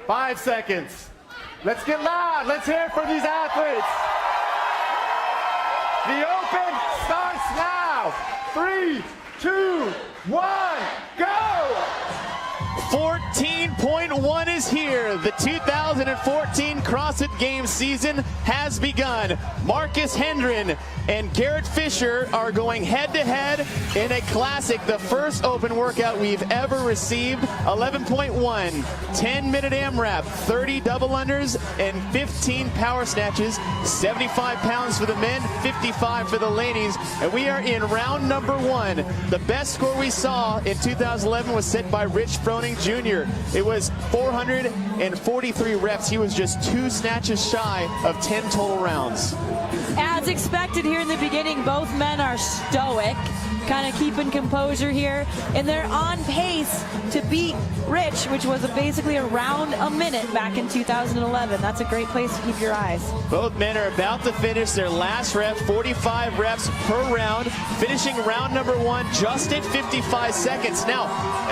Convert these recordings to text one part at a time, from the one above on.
5 seconds. Let's get loud. Let's hear it for these athletes. The open starts now. 3, 2, 1, go! 14.1 is here. The 2014 CrossFit Games season has begun. Marcus Hendren and Garret Fisher are going head-to-head in a classic, the first open workout we've ever received. 11.1, 10-minute AMRAP, 30 double unders, and 15 power snatches. 75 pounds for the men, 55 for the ladies. And we are in round number 1. The best score we saw in 2011 was set by Rich Froning Jr. It was 443 reps. He was just 2 snatches shy of 10 total rounds. As expected here in the beginning, both men are stoic, kind of keeping composure here, and they're on pace to beat Rich, which was basically around a minute back in 2011. That's a great place to keep your eyes. Both men are about to finish their last rep, 45 reps per round, finishing round number 1 just at 55 seconds. Now,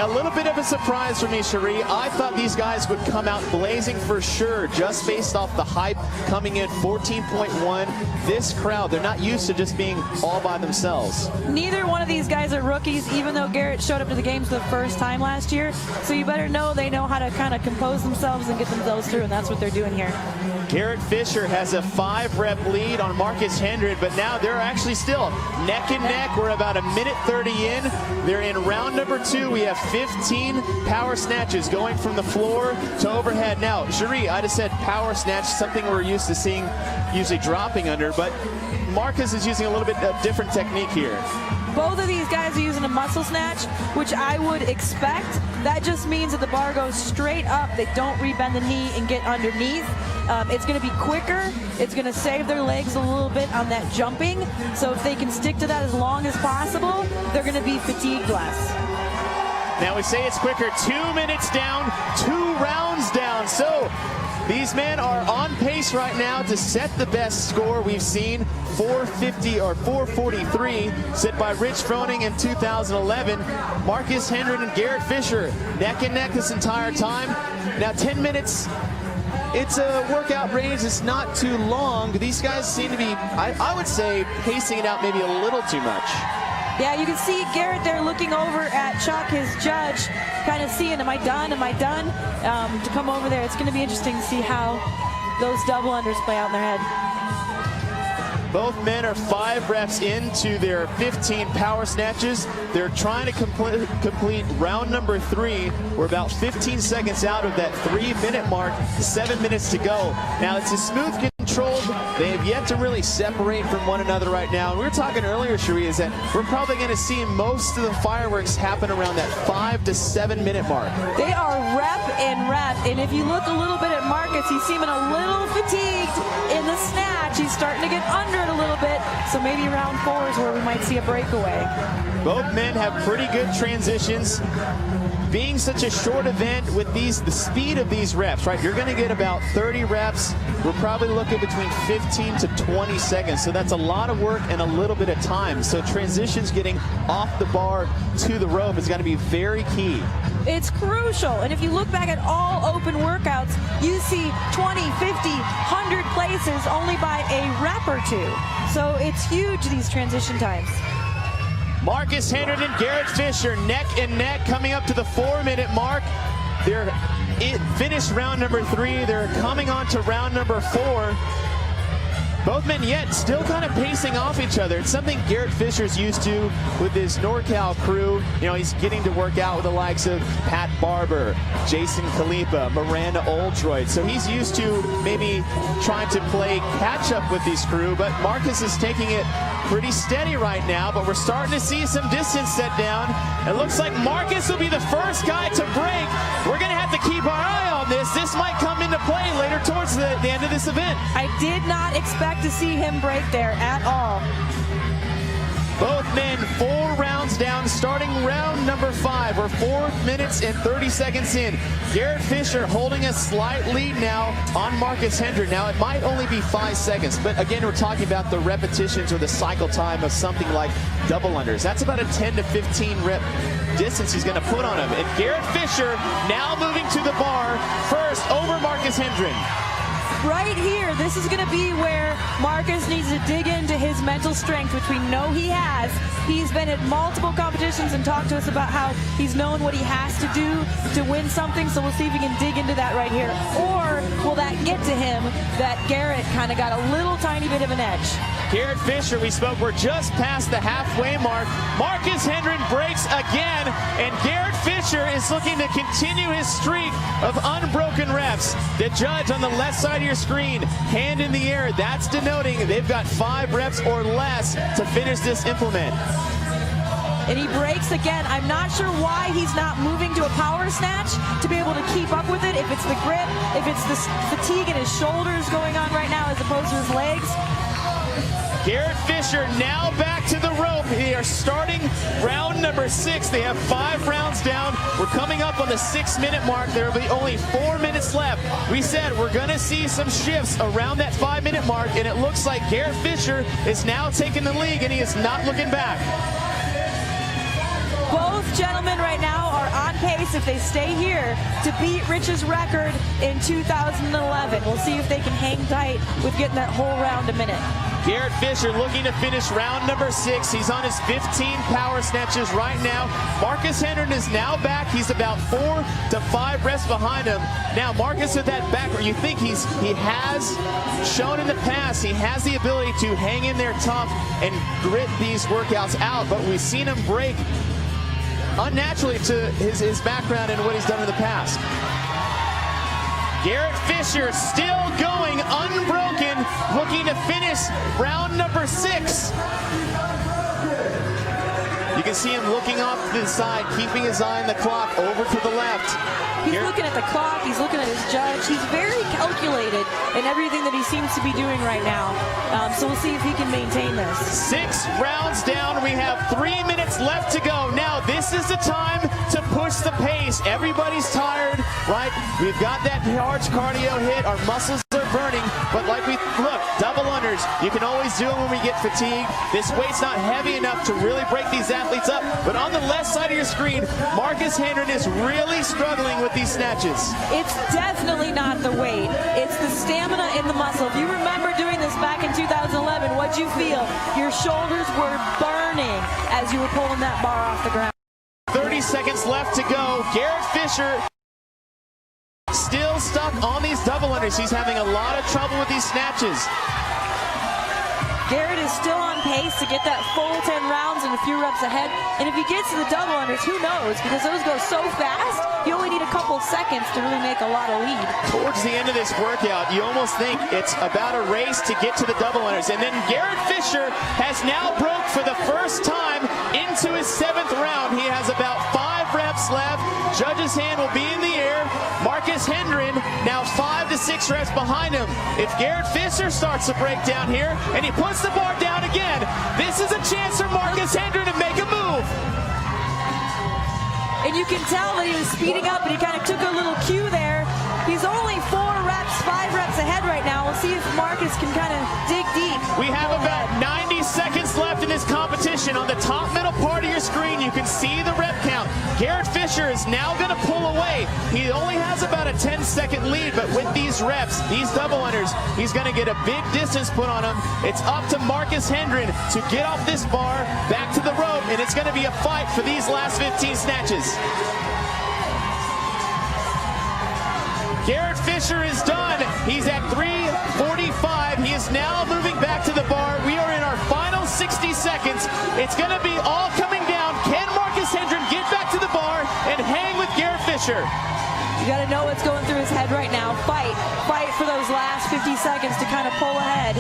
a little bit of a surprise for me, Cherie. I thought these guys would come out blazing for sure, just based off the hype coming in 14.1. This crowd, they're not used to just being all by themselves. Neither one of these guys are rookies, even though Garret showed up to the games for the first time last year. So you better know they know how to kind of compose themselves and get themselves through, and that's what they're doing here. Garret Fisher has a 5-rep lead on Marcus Hendren, but now they're actually still neck and neck. We're about a minute 30 in. They're in round number 2. We have 15 power snatches going from the floor to overhead. Now, Cherie, I just said power snatch, something we're used to seeing usually dropping under, but Marcus is using a little bit of different technique here. Both of these guys are using a muscle snatch, which I would expect. That just means that the bar goes straight up. They don't rebend the knee and get underneath. It's going to be quicker. It's going to save their legs a little bit on that jumping. So if they can stick to that as long as possible, they're going to be fatigued less. Now we say it's quicker. 2 minutes down, 2 rounds down. So these men are on pace right now to set the best score we've seen, 450 or 443, set by Rich Froning in 2011. Marcus Hendren and Garret Fisher neck and neck this entire time. Now 10 minutes, it's a workout range. It's not too long. These guys seem to be, I would say, pacing it out maybe a little too much. Yeah, you can see Garret there looking over at Chuck, his judge, kind of seeing, am I done, to come over there. It's going to be interesting to see how those double unders play out in their head. Both men are 5 reps into their 15 power snatches. They're trying to complete round number 3. We're about 15 seconds out of that 3-minute mark, 7 minutes to go. Now it's a smooth controlled. They have yet to really separate from one another right now. And we were talking earlier, Cherie, is that we're probably going to see most of the fireworks happen around that 5 to 7 minute mark. They are rep and rep, and if you look a little bit at Marcus, he's seeming a little fatigued in the snatch. He's starting to get under it a little bit, so maybe round 4 is where we might see a breakaway. Both men have pretty good transitions. Being such a short event with the speed of these reps, right? You're going to get about 30 reps. We're probably looking between 15 to 20 seconds. So that's a lot of work and a little bit of time. So transitions getting off the bar to the rope is going to be very key. It's crucial. And if you look back at all open workouts, you see 20, 50, 100 places only by a rep or 2. So it's huge, these transition times. Marcus Hendren and Garret Fisher neck and neck coming up to the 4-minute mark. They're finished round number 3. They're coming on to round number 4. Both men yet still kind of pacing off each other. It's something Garret Fisher's used to with his NorCal crew. You know, he's getting to work out with the likes of Pat Barber, Jason Khalipa, Miranda Oldroyd. So he's used to maybe trying to play catch up with these crew, but Marcus is taking it pretty steady right now, but we're starting to see some distance set down. It looks like Marcus will be the first guy to break. We're gonna have to keep our eye on this. This might come into play later towards the end of this event. I did not expect to see him break there at all. Both men 4 rounds down, starting round number 5. We're 4 minutes and 30 seconds in. Garret Fisher holding a slight lead now on Marcus Hendren. Now it might only be 5 seconds, but again, we're talking about the repetitions or the cycle time of something like double unders. That's about a 10 to 15 rep distance he's going to put on him. And Garret Fisher now moving to the bar. First over Marcus Hendren. Right here, this is going to be where Marcus needs to dig into his mental strength, which we know he has. He's been at multiple competitions and talked to us about how he's known what he has to do to win something, so we'll see if he can dig into that right here. Or will that get to him that Garret kind of got a little tiny bit of an edge? Garret Fisher, we spoke, we're just past the halfway mark. Marcus Hendren breaks again, and Garret Fisher is looking to continue his streak of unbroken reps. The judge on the left side of your screen, hand in the air, that's denoting they've got 5 reps or less to finish this implement. And he breaks again. I'm not sure why he's not moving to a power snatch to be able to keep up with it. If it's the grip, if it's the fatigue in his shoulders going on right now as opposed to his legs. Garret Fisher now back to the rope. They are starting round number 6. They have 5 rounds down. We're coming up on the 6-minute mark. There will be only 4 minutes left. We said we're going to see some shifts around that 5-minute mark, and it looks like Garret Fisher is now taking the lead, and he is not looking back. Both gentlemen right now are on pace, if they stay here, to beat Rich's record in 2011. We'll see if they can hang tight with getting that whole round a minute. Garret Fisher looking to finish round number 6. He's on his 15 power snatches right now. Marcus Hendren is now back. He's about 4 to 5 reps behind him. Now Marcus with that back, you think he has shown in the past he has the ability to hang in there tough and grit these workouts out, but we've seen him break unnaturally to his background and what he's done in the past. Garret Fisher still going unbroken, looking to finish round number 6. You can see him looking off to the side, keeping his eye on the clock, over to the left. He's looking at the clock, he's looking at his judge. He's very calculated in everything that he seems to be doing right now. So we'll see if he can maintain this. 6 rounds down, we have 3 minutes left to go. Now this is the time to push the pace. Everybody's tired, right? We've got that large cardio hit, our muscles are burning, but like look, double unders, you can always do them when we get fatigued. This weight's not heavy enough to really break these athletes up, but on the left side of your screen, Marcus Hendren is really struggling with these snatches. It's definitely not the weight. It's the stamina in the muscle. If you remember doing this back in 2011, what'd you feel? Your shoulders were burning as you were pulling that bar off the ground. 30 seconds left to go. Garret Fisher still stuck on these double unders. He's having a lot of trouble with these snatches. Garret is still on pace to get that full 10 rounds and a few reps ahead. And if he gets to the double unders, who knows? Because those go so fast, you only need a couple seconds to really make a lot of lead. Towards the end of this workout, you almost think it's about a race to get to the double unders. And then Garret Fisher has now broke for the first time into his 7th round. He has about 5 reps left. Judge's hand will be in the air. Marcus Hendren now 5 to 6 reps behind him. If Garret Fisher starts to break down here and he puts the bar down again, this is a chance for Marcus Hendren to make a move. And you can tell that he was speeding up and he kind of took a little cue there. He's only 4 reps, 5 reps ahead right now. We'll see if Marcus can kind of dig deep. We have about 90 seconds left in this competition. On the top middle part of your screen, you can see the rep count. Garret Fisher is now going to pull away. He only has about a 10-second lead, but with these reps, these double unders, he's going to get a big distance put on him. It's up to Marcus Hendren to get off this bar, back to the rope, and it's going to be a fight for these last 15 snatches. Garret Fisher is done. He's at 3:45. He is now moving back to the bar. We are in our final 60 seconds. It's going to be all coming down. Can Marcus Hendren get back to the bar and hang with Garret Fisher? You got to know what's going through his head right now. Fight for those last 50 seconds to kind of pull ahead.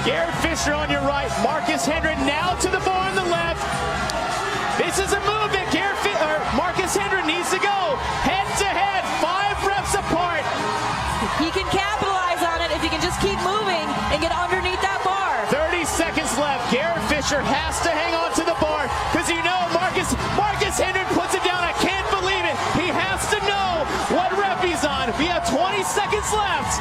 Garret Fisher on your right. Marcus Hendren now to the bar on the left. This is a move that Marcus Hendren needs to go head to head, 5 reps apart. He can capitalize on it if he can just keep moving and get underneath that bar. 30 seconds left. Garret Fisher has to hang on to the bar because you know Marcus Hendren puts it down. I can't believe it. He has to know what rep he's on. We have 20 seconds left.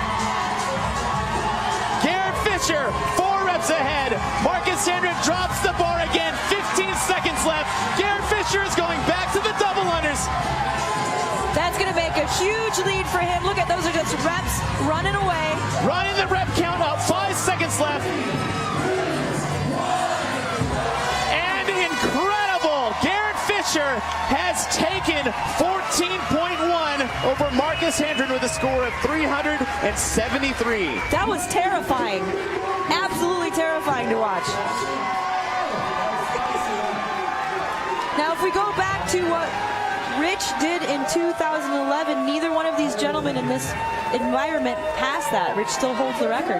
Garret Fisher, 4 reps ahead. Marcus Hendren drops the bar again. 15 seconds left. Garret Fisher is going back to the double unders. That's going to make take a huge lead for him. Look at those are just reps running away. Running the rep count up, 5 seconds left. And incredible, Garret Fisher has taken 14.1 over Marcus Hendren with a score of 373. That was terrifying. Absolutely terrifying to watch. Now, if we go back to what Rich did in 2011, neither one of these gentlemen in this environment passed that. Rich still holds the record.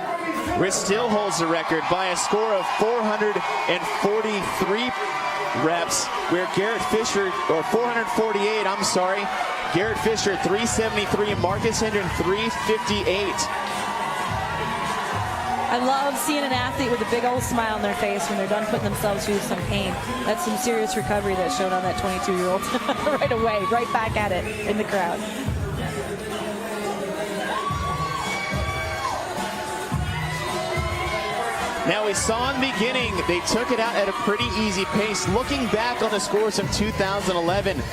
Rich still holds the record by a score of 443 reps, where Garret Fisher, or 448, I'm sorry, Garret Fisher 373 and Marcus Hendren 358. I love seeing an athlete with a big old smile on their face when they're done putting themselves through some pain. That's some serious recovery that showed on that 22-year-old right away, right back at it in the crowd. Now we saw in the beginning, they took it out at a pretty easy pace. Looking back on the scores from 2011,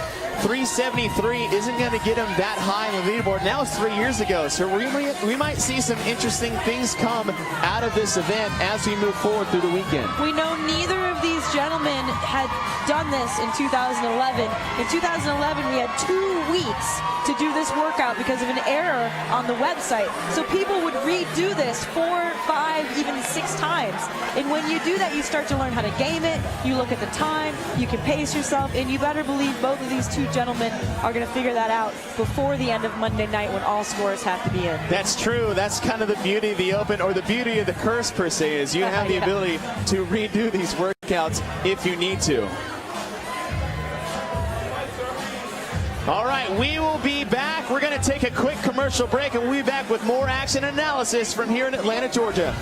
373 isn't going to get him that high in the leaderboard. Now it's 3 years ago, so we might see some interesting things come out of this event as we move forward through the weekend. We know neither of these gentlemen had done this in 2011. In 2011, we had 2 weeks to do this workout because of an error on the website. So people would redo this 4, 5, even 6 times. And when you do that, you start to learn how to game it. You look at the time, you can pace yourself, and you better believe both of these two gentlemen are going to figure that out before the end of Monday night when all scores have to be in. That's true. That's kind of the beauty of the Open, or the beauty of the curse per se, is you have the ability to redo these workouts if you need to. All right, we will be back. We're going to take a quick commercial break, and we'll be back with more action analysis from here in Atlanta, Georgia.